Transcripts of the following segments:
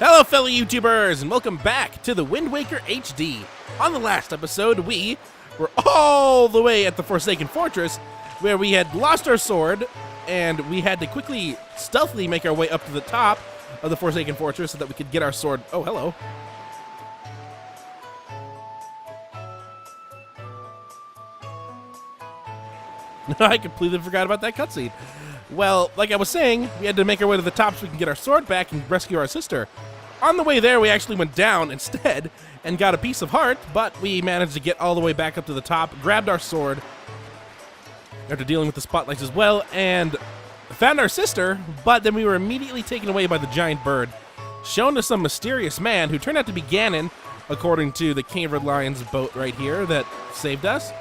Hello, fellow YouTubers, and welcome back to the Wind Waker HD. On the last episode, we were all the way at the Forsaken Fortress, where we had lost our sword, and we had to quickly, stealthily make our way up to the top of the Forsaken Fortress so that we could get our sword. Oh, hello. I completely forgot about that cutscene. Well, like I was saying, we had to make our way to the top so we can get our sword back and rescue our sister. On the way there, we actually went down instead and got a piece of heart, but we managed to get all the way back up to the top, grabbed our sword after dealing with the spotlights as well, and found our sister, but then we were immediately taken away by the giant bird, shown to some mysterious man who turned out to be Ganon, according to the King of Red Lion's boat right here that saved us.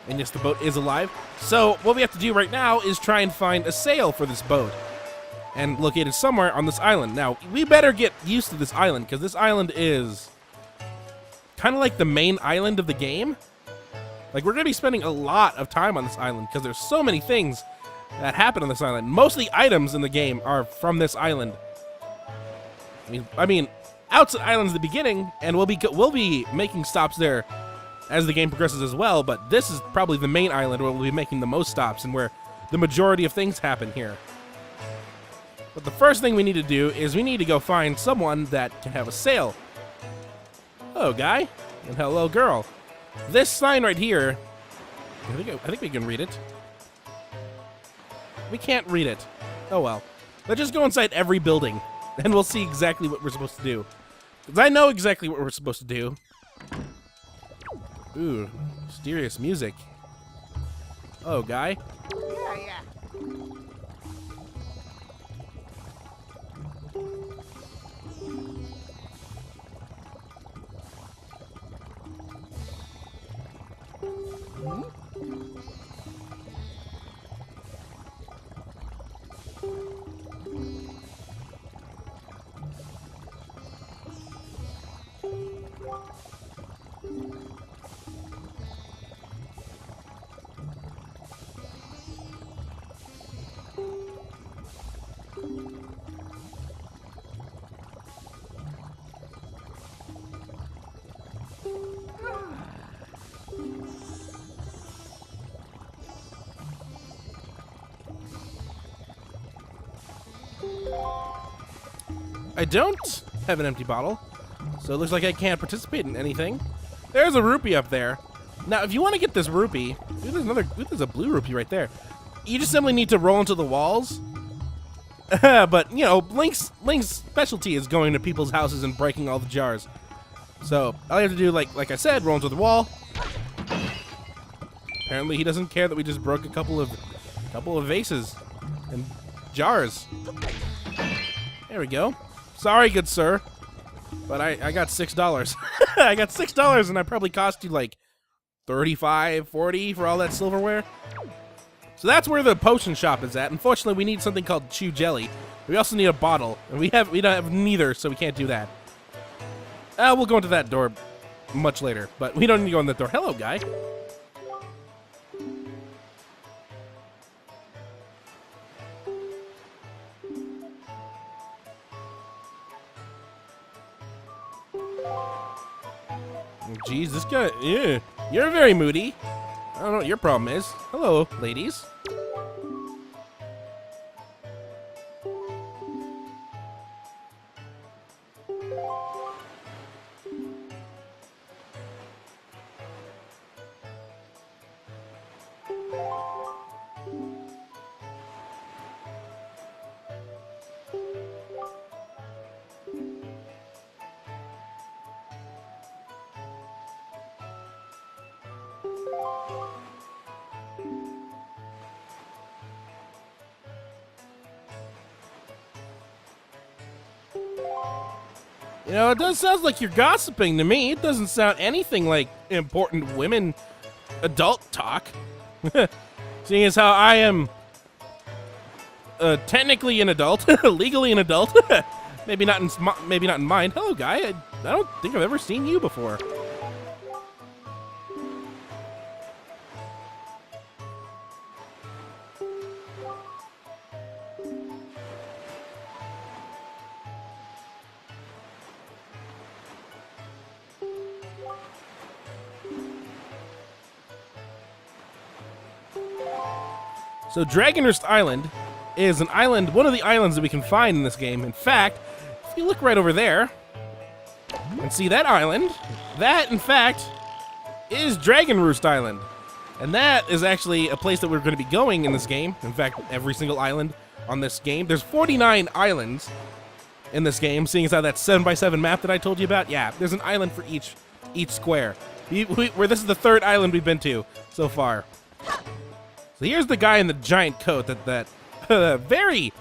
And yes, the boat is alive. So what we have to do right now is try and find a sail for this boat, and located somewhere on this island. Now, we better get used to this island, because this island is kind of like the main island of the game. Like, we're going to be spending a lot of time on this island, because there's so many things that happen on this island. Most of the items in the game are from this island. I mean, outside islands at the beginning, and we'll be making stops there as the game progresses as well, but this is probably the main island where we'll be making the most stops and where the majority of things happen here. But the first thing we need to do is we need to go find someone that can have a sail. Hello, guy. And hello, girl. This sign right here, I think we can read it. We can't read it. Oh well. Let's just go inside every building, and we'll see exactly what we're supposed to do. Because I know exactly what we're supposed to do. Ooh, mysterious music. Oh, guy. Yeah. I don't have an empty bottle, so it looks like I can't participate in anything. There's a rupee up there. Now, if you want to get this rupee, there's a blue rupee right there. You just simply need to roll into the walls. But, you know, Link's specialty is going to people's houses and breaking all the jars. So, all you have to do, like I said, roll into the wall. Apparently, he doesn't care that we just broke a couple of vases and jars. There we go. Sorry, good sir, but I got $6. I got $6, and I probably cost you like $35, $40 for all that silverware. So that's where the potion shop is at. Unfortunately, we need something called Chew Jelly. We also need a bottle, and we don't have neither, so we can't do that. We'll go into that door much later, but we don't need to go in that door. Hello, guy. Jeez, this guy, yeah, you're very moody. I don't know what your problem is. Hello, ladies. You know, it does sound like you're gossiping to me. It doesn't sound anything like important women adult talk. Seeing as how I am technically an adult, legally an adult. maybe not in mind. Hello, guy. I don't think I've ever seen you before. So Dragonroost Island is an island, one of the islands that we can find in this game. In fact, if you look right over there and see that island, that, in fact, is Dragonroost Island. And that is actually a place that we're going to be going in this game. In fact, every single island on this game. There's 49 islands in this game, seeing as how that 7x7 map that I told you about. Yeah, there's an island for each square. Where this is the third island we've been to so far. So here's the guy in the giant coat that very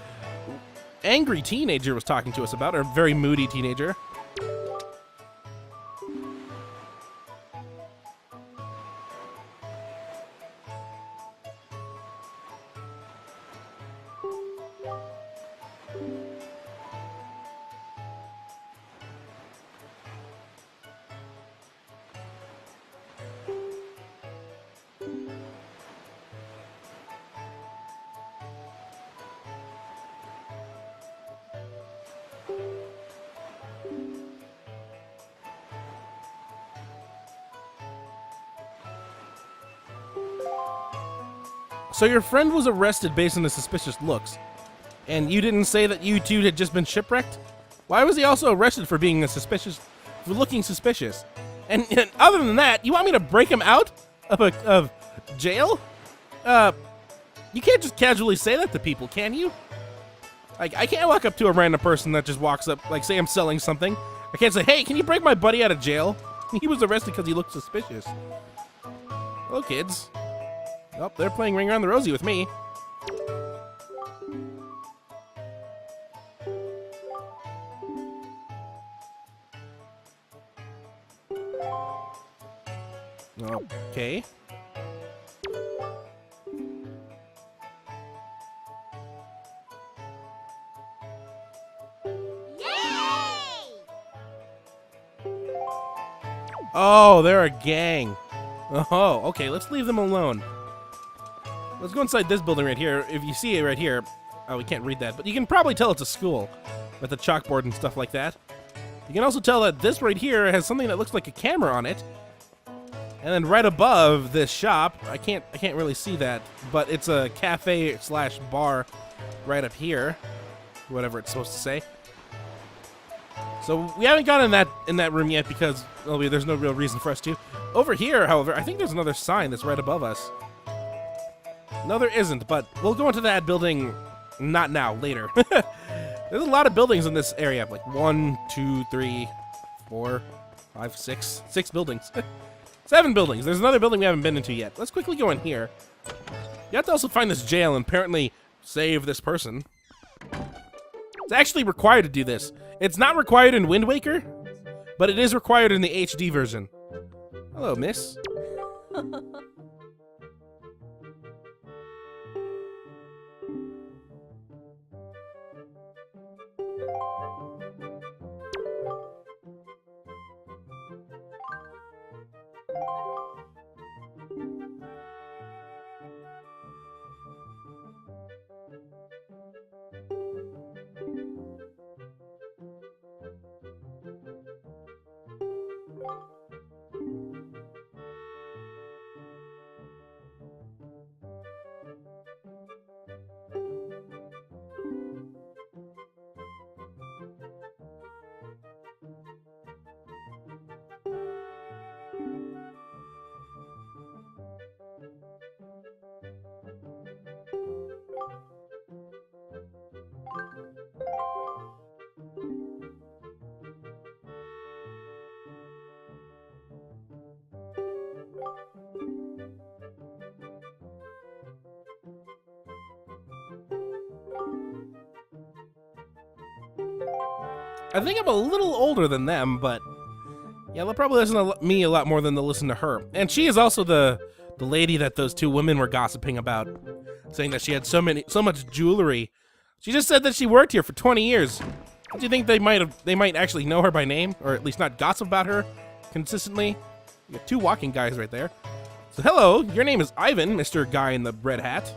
angry teenager was talking to us about, or very moody teenager. So your friend was arrested based on his suspicious looks, and you didn't say that you two had just been shipwrecked? Why was he also arrested for being for looking suspicious? And other than that, you want me to break him out of jail? You can't just casually say that to people, can you? Like, I can't walk up to a random person that just walks up, like, say I'm selling something. I can't say, hey, can you break my buddy out of jail? He was arrested because he looked suspicious. Hello, kids. Oh, they're playing Ring Around the Rosie with me. Okay. Oh, they're a gang. Oh, okay, let's leave them alone. Let's go inside this building right here. If you see it right here, oh, we can't read that, but you can probably tell it's a school with a chalkboard and stuff like that. You can also tell that this right here has something that looks like a camera on it. And then right above this shop, I can't really see that, but it's a cafe / bar right up here, whatever it's supposed to say. So we haven't gotten in that room yet because there's no real reason for us to. Over here, however, I think there's another sign that's right above us. No, there isn't, but we'll go into that building not now, later. There's a lot of buildings in this area, like 1, 2, 3, 4, 5, 6. 6 buildings. 7 buildings. There's another building we haven't been into yet. Let's quickly go in here. You have to also find this jail and apparently save this person. It's actually required to do this. It's not required in Wind Waker, but it is required in the HD version. Hello, miss. I think I'm a little older than them, but yeah, they'll probably listen to me a lot more than they'll listen to her. And she is also the lady that those 2 women were gossiping about, saying that she had so much jewelry. She just said that she worked here for 20 years. Do you think they might actually know her by name, or at least not gossip about her consistently? You got 2 walking guys right there. So hello, your name is Ivan, Mr. Guy in the red hat.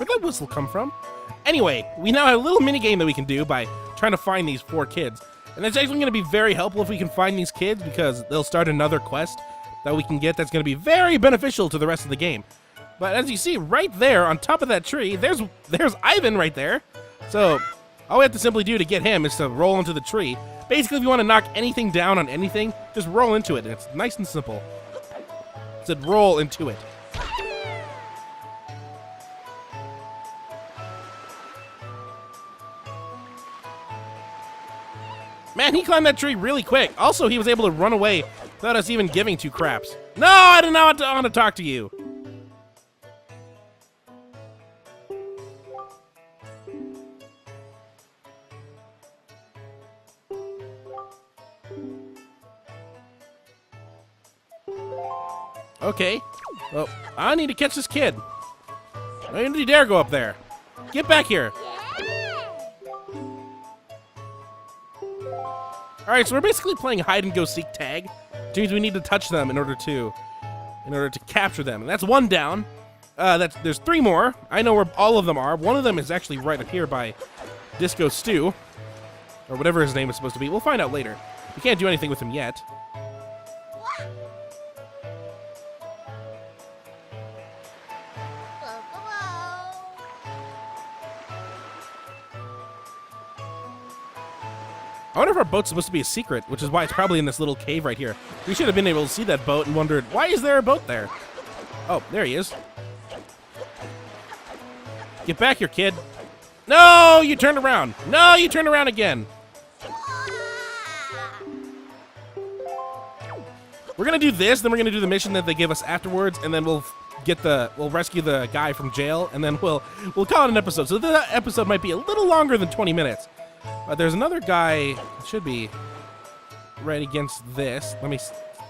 Where'd that whistle come from? Anyway, we now have a little mini game that we can do by trying to find these 4 kids. And it's actually going to be very helpful if we can find these kids because they'll start another quest that we can get that's going to be very beneficial to the rest of the game. But as you see right there on top of that tree, there's Ivan right there. So all we have to simply do to get him is to roll into the tree. Basically, if you want to knock anything down on anything, just roll into it. It's nice and simple. It said roll into it. Man, he climbed that tree really quick. Also, he was able to run away without us even giving 2 craps. No, I did not want to talk to you. Okay. Well, I need to catch this kid. Don't you dare go up there. Get back here. All right, so we're basically playing hide and go seek tag, which means we need to touch them in order to capture them. And that's 1 down. There's 3 more. I know where all of them are. One of them is actually right up here by Disco Stew, or whatever his name is supposed to be. We'll find out later. We can't do anything with him yet. I wonder if our boat's supposed to be a secret, which is why it's probably in this little cave right here. We should have been able to see that boat and wondered, why is there a boat there? Oh, there he is. Get back here, kid. No, you turned around. No, you turned around again. We're gonna do this, then we're gonna do the mission that they give us afterwards, and then we'll rescue the guy from jail, and then we'll call it an episode. So the episode might be a little longer than 20 minutes. There's another guy, should be right against this. Let me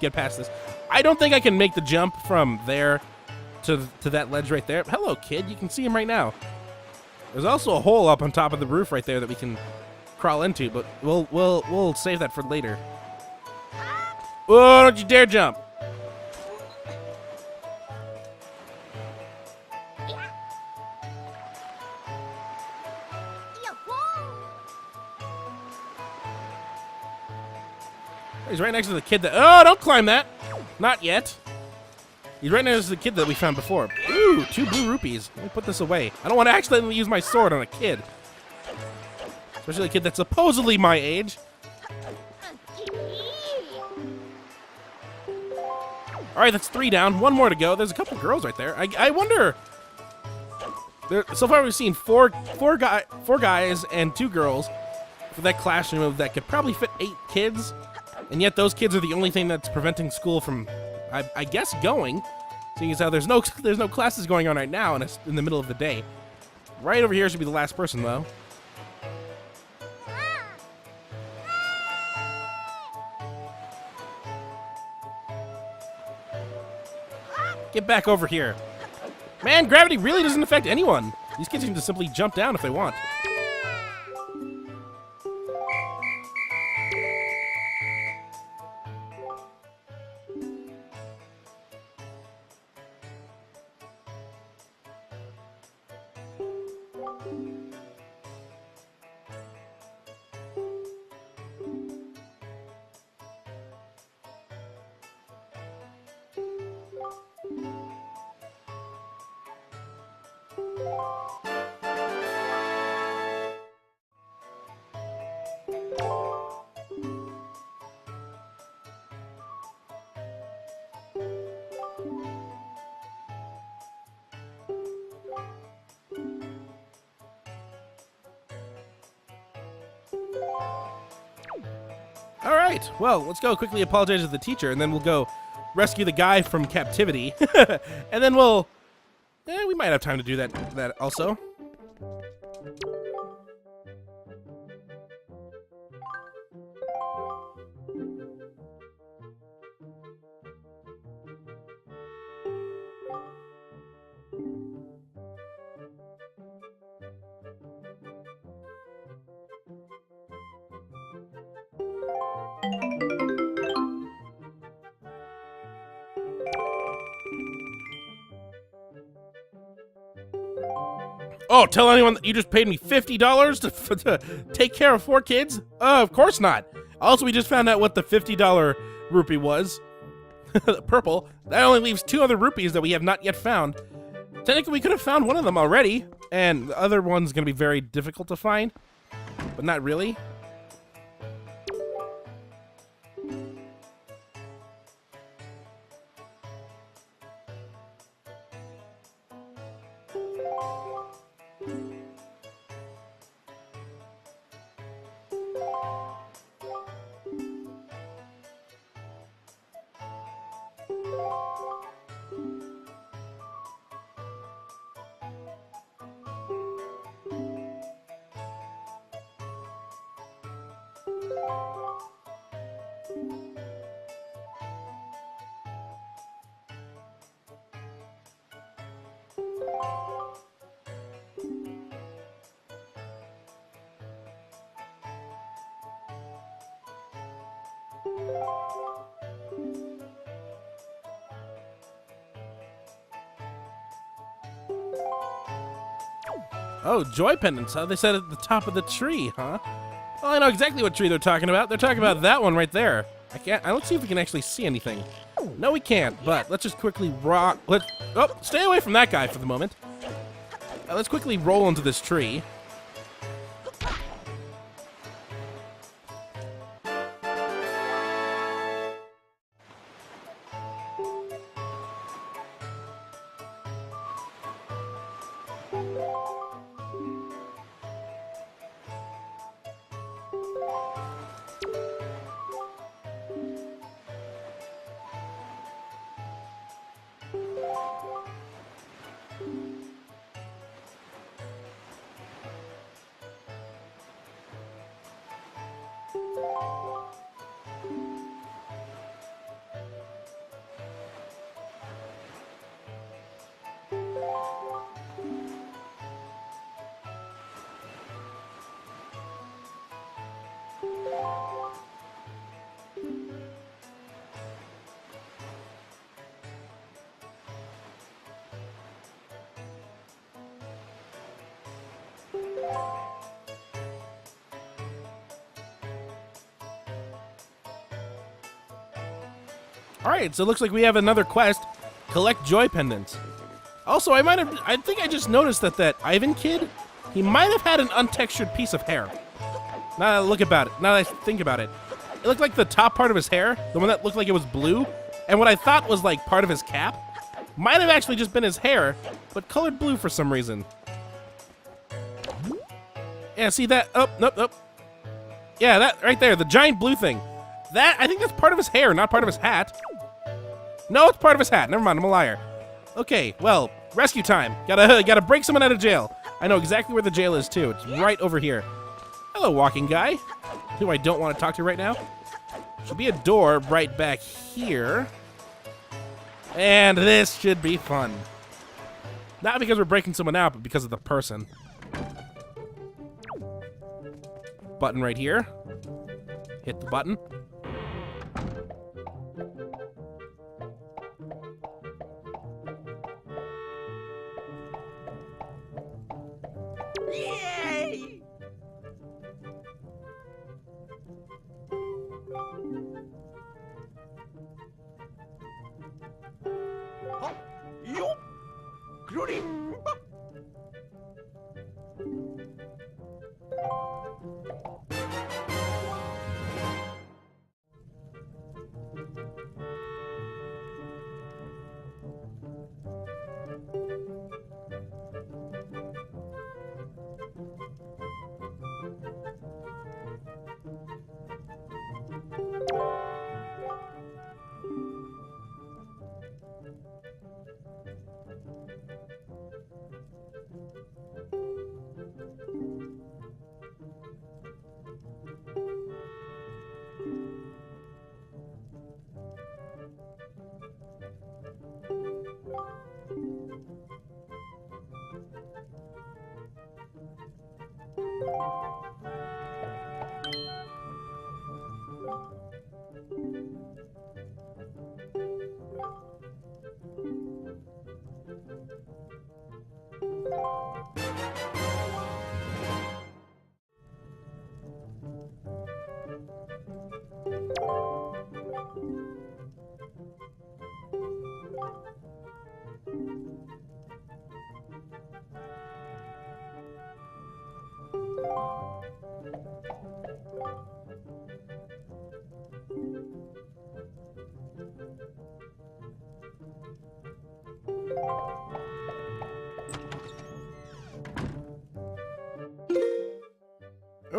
get past this. I don't think I can make the jump from there to that ledge right there. Hello, kid. You can see him right now. There's also a hole up on top of the roof right there that we can crawl into, but we'll save that for later. Oh, don't you dare jump. He's right next to the kid that... Oh, don't climb that. Not yet. He's right next to the kid that we found before. Ooh, 2 blue rupees. Let me put this away. I don't want to accidentally use my sword on a kid. Especially a kid that's supposedly my age. All right, that's 3 down. 1 more to go. There's a couple girls right there. I wonder... So far, we've seen four guys and 2 girls for that classroom that could probably fit 8 kids. And yet those kids are the only thing that's preventing school from, I guess, going. Seeing as how there's no classes going on right now, and it's in the middle of the day. Right over here should be the last person, though. Get back over here. Man, gravity really doesn't affect anyone. These kids can just simply jump down if they want. All right, well, let's go quickly apologize to the teacher, and then we'll go rescue the guy from captivity. And then we might have time to do that also. Oh, tell anyone that you just paid me $50 to take care of 4 kids? Of course not. Also, we just found out what the $50 rupee was. Purple. That only leaves 2 other rupees that we have not yet found. Technically, we could have found one of them already, and the other one's going to be very difficult to find, but not really. Oh, joy pendants, huh? They said at the top of the tree, huh? Well, I know exactly what tree they're talking about. They're talking about that one right there. Let's see if we can actually see anything. No, we can't, but let's just quickly stay away from that guy for the moment. Let's quickly roll into this tree. All right, so it looks like we have another quest. Collect joy pendants. Also, I think I just noticed that Ivan kid, he might have had an untextured piece of hair. Now that I think about it. It looked like the top part of his hair, the one that looked like it was blue, and what I thought was like part of his cap, might have actually just been his hair, but colored blue for some reason. Yeah, see that? Oh, nope. Yeah, that right there, the giant blue thing. I think that's part of his hair, not part of his hat. No, it's part of his hat. Never mind, I'm a liar. Okay, well, rescue time. Gotta break someone out of jail. I know exactly where the jail is too. It's right over here. Hello, walking guy. Who I don't want to talk to right now. Should be a door right back here. And this should be fun. Not because we're breaking someone out, but because of the person. Button right here. Hit the button. Yay! Oh, yo! Grimba!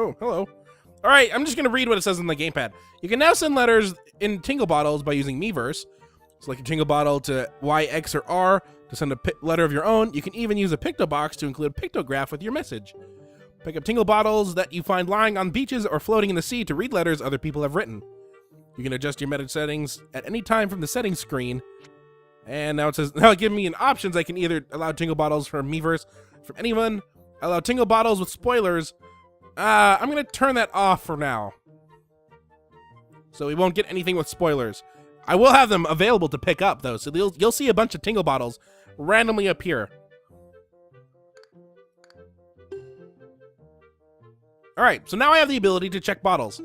Oh, hello. All right, I'm just going to read what it says on the gamepad. You can now send letters in Tingle Bottles by using Miiverse. Select your Tingle Bottle to Y, X, or R to send a letter of your own. You can even use a Pictobox to include a pictograph with your message. Pick up Tingle Bottles that you find lying on beaches or floating in the sea to read letters other people have written. You can adjust your meta settings at any time from the settings screen. And now it says, now give me an options. I can either allow Tingle Bottles from Miiverse from anyone, allow Tingle Bottles with spoilers. I'm going to turn that off for now. So we won't get anything with spoilers. I will have them available to pick up, though, so you'll see a bunch of Tingle Bottles randomly appear. Alright, so now I have the ability to check bottles.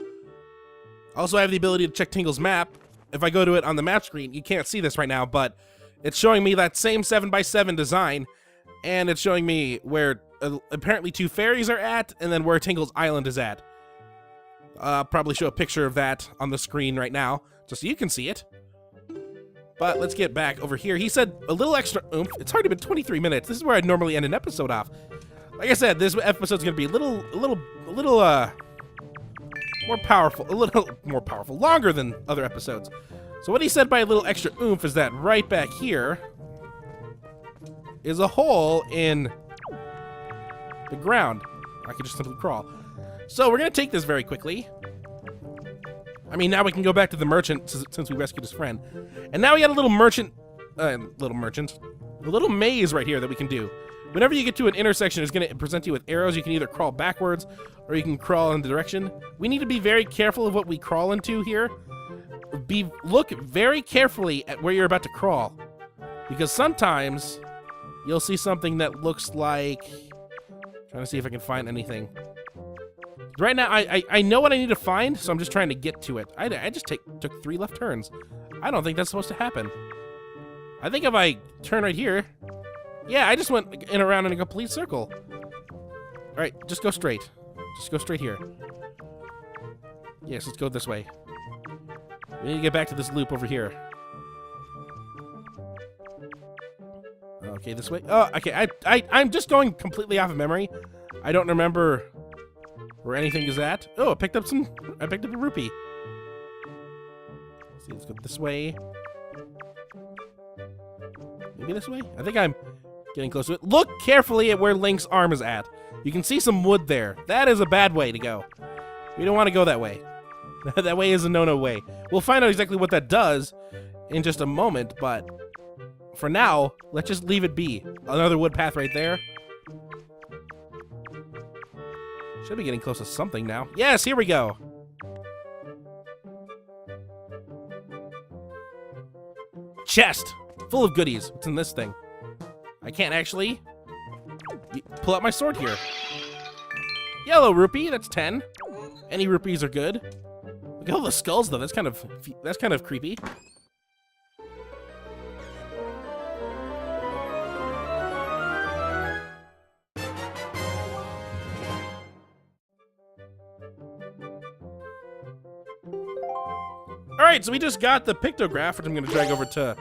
Also, I have the ability to check Tingle's map. If I go to it on the map screen, you can't see this right now, but it's showing me that same 7x7 design, and it's showing me where apparently 2 fairies are at, and then where Tingle's Island is at. I'll probably show a picture of that on the screen right now, just so you can see it. But let's get back over here. He said a little extra oomph. It's already been 23 minutes. This is where I'd normally end an episode off. Like I said, this episode's gonna be a little more powerful, longer than other episodes. So what he said by a little extra oomph is that right back here is a hole in the ground. I could just simply crawl. So we're gonna take this very quickly. I mean, now we can go back to the merchant since we rescued his friend. And now we got a little little maze right here that we can do. Whenever you get to an intersection, it's going to present you with arrows. You can either crawl backwards or you can crawl in the direction. We need to be very careful of what we crawl into here. Look very carefully at where you're about to crawl, because sometimes you'll see something that looks like... Trying to see if I can find anything. Right now, I know what I need to find, so I'm just trying to get to it. I just took 3 left turns. I don't think that's supposed to happen. I think if I turn right here... Yeah, I just went around in a complete circle. All right, just go straight. Just go straight here. Yes, let's go this way. We need to get back to this loop over here. Okay, this way. Oh, okay. I'm just going completely off of memory. I don't remember where anything is at. Oh, I picked up a rupee. Let's see, let's go this way. Maybe this way? I think I'm getting close to it. Look carefully at where Link's arm is at. You can see some wood there. That is a bad way to go. We don't want to go that way. That way is a no-no way. We'll find out exactly what that does in just a moment, but for now, let's just leave it be. Another wood path right there. Should be getting close to something now. Yes, here we go. Chest full of goodies. What's in this thing? I can't actually pull out my sword here. Yellow rupee, that's 10. Any rupees are good. Look at all the skulls, though. That's kind of creepy. All right, so we just got the pictograph, which I'm going to drag over to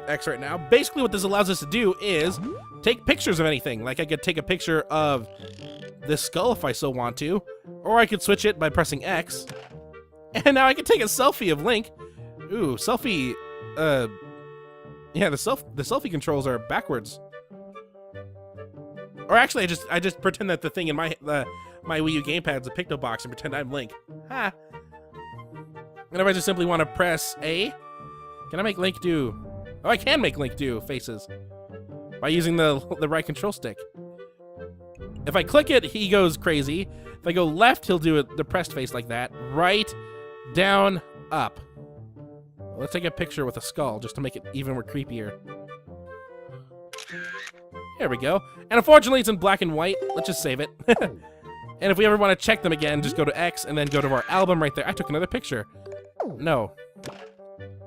X right now. Basically, what this allows us to do is take pictures of anything. Like, I could take a picture of this skull if I so want to, or I could switch it by pressing X. And now I can take a selfie of Link. Ooh, selfie. Yeah, the selfie controls are backwards. Or actually, I just pretend that the thing in my Wii U gamepad is a Pictobox and pretend I'm Link. Ha. And if I just simply want to press A, can I make Link do... Oh, I can make Link do faces by using the right control stick. If I click it, he goes crazy. If I go left, he'll do a depressed face like that. Right, down, up. Let's take a picture with a skull just to make it even more creepier. There we go. And unfortunately, it's in black and white. Let's just save it. And if we ever want to check them again, just go to X and then go to our album right there. I took another picture. No.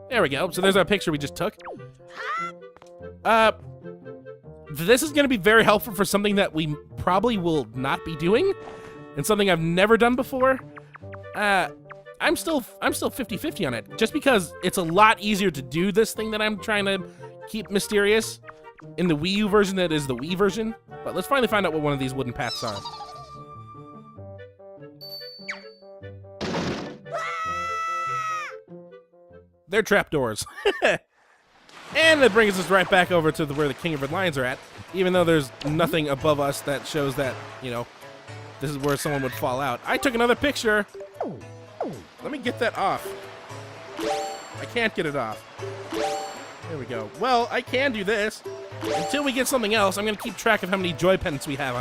There we go. So there's our picture we just took. This is going to be very helpful for something that we probably will not be doing, and something I've never done before. I'm still 50-50 on it, just because it's a lot easier to do this thing that I'm trying to keep mysterious in the Wii U version than it is the Wii version. But let's finally find out what one of these wooden paths are. They're trapdoors. And that brings us right back over to where the King of Red Lions are at, even though there's nothing above us that shows that, you know, this is where someone would fall out. I took another picture. Let me get that off. I can't get it off. There we go. Well, I can do this. Until we get something else, I'm going to keep track of how many joy pendants we have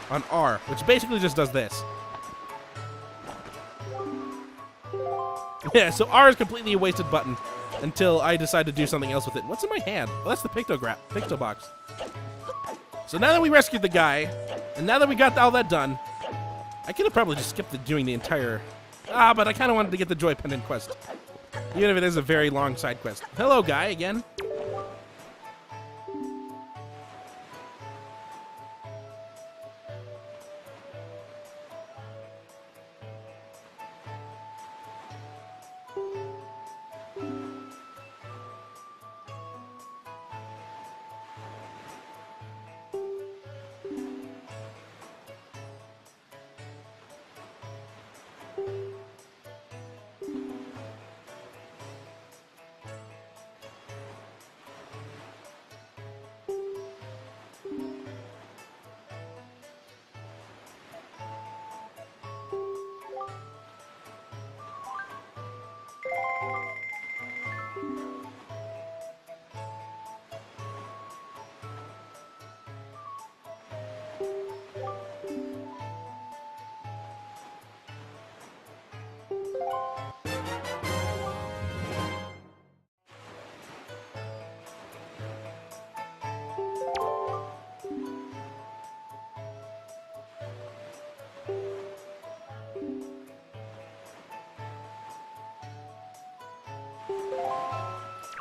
on R, which basically just does this. Yeah, so R is completely a wasted button until I decide to do something else with it. What's in my hand? Well, that's the picto box. So now that we rescued the guy, and now that we got all that done, I could have probably just skipped doing the entire... but I kind of wanted to get the joy pendant quest, even if it is a very long side quest. Hello, guy, again.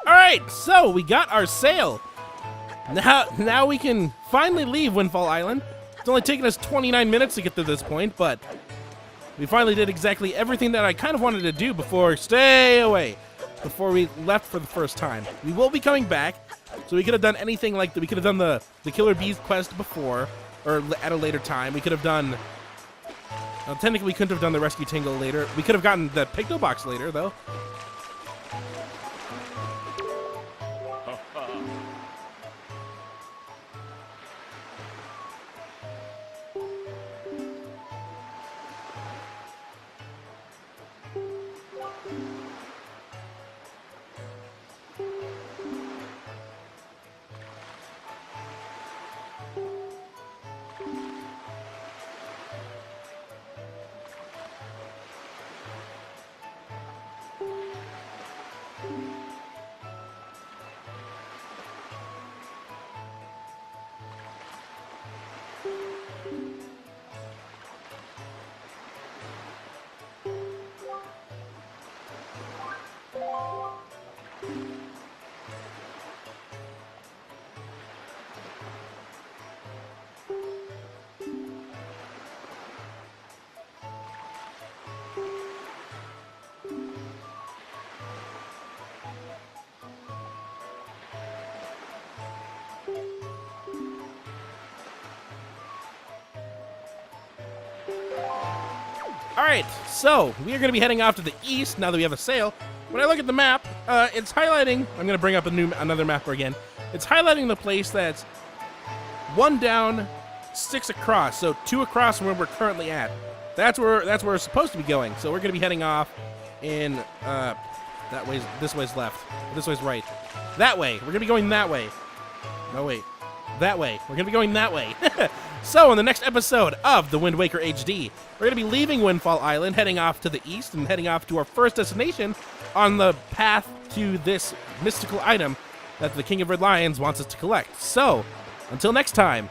Alright, so we got our sail. Now we can finally leave Windfall Island. It's only taken us 29 minutes to get to this point, but we finally did exactly everything that I kind of wanted to do before we left for the first time. We will be coming back, so we could have done anything like that. We could have done the Killer Bees quest before, or at a later time. We could have done... Well, technically we couldn't have done the Rescue Tingle later. We could have gotten the Picto Box later, though. Alright, so we are going to be heading off to the east now that we have a sail. When I look at the map, it's highlighting... I'm going to bring up another map again. It's highlighting the place that's 1 down, 6 across. So 2 across from where we're currently at. That's where we're supposed to be going. So we're going to be heading off in... that way. This way's left. This way's right. That way. We're going to be going that way. No, wait. That way. We're going to be going that way. So, in the next episode of The Wind Waker HD, we're going to be leaving Windfall Island, heading off to the east, and heading off to our first destination on the path to this mystical item that the King of Red Lions wants us to collect. So, until next time,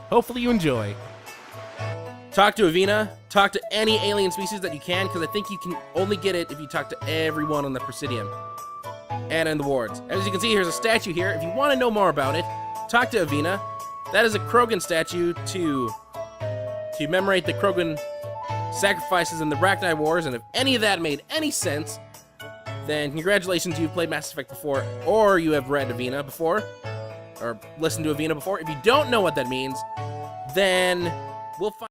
hopefully you enjoy. Talk to Avina. Talk to any alien species that you can, because I think you can only get it if you talk to everyone on the Presidium and in the wards. As you can see, here's a statue here. If you want to know more about it, talk to Avina. That is a Krogan statue to commemorate the Krogan sacrifices in the Rachni Wars, and if any of that made any sense, then congratulations, you've played Mass Effect before, or you have read Avina before, or listened to Avina before. If you don't know what that means, then we'll find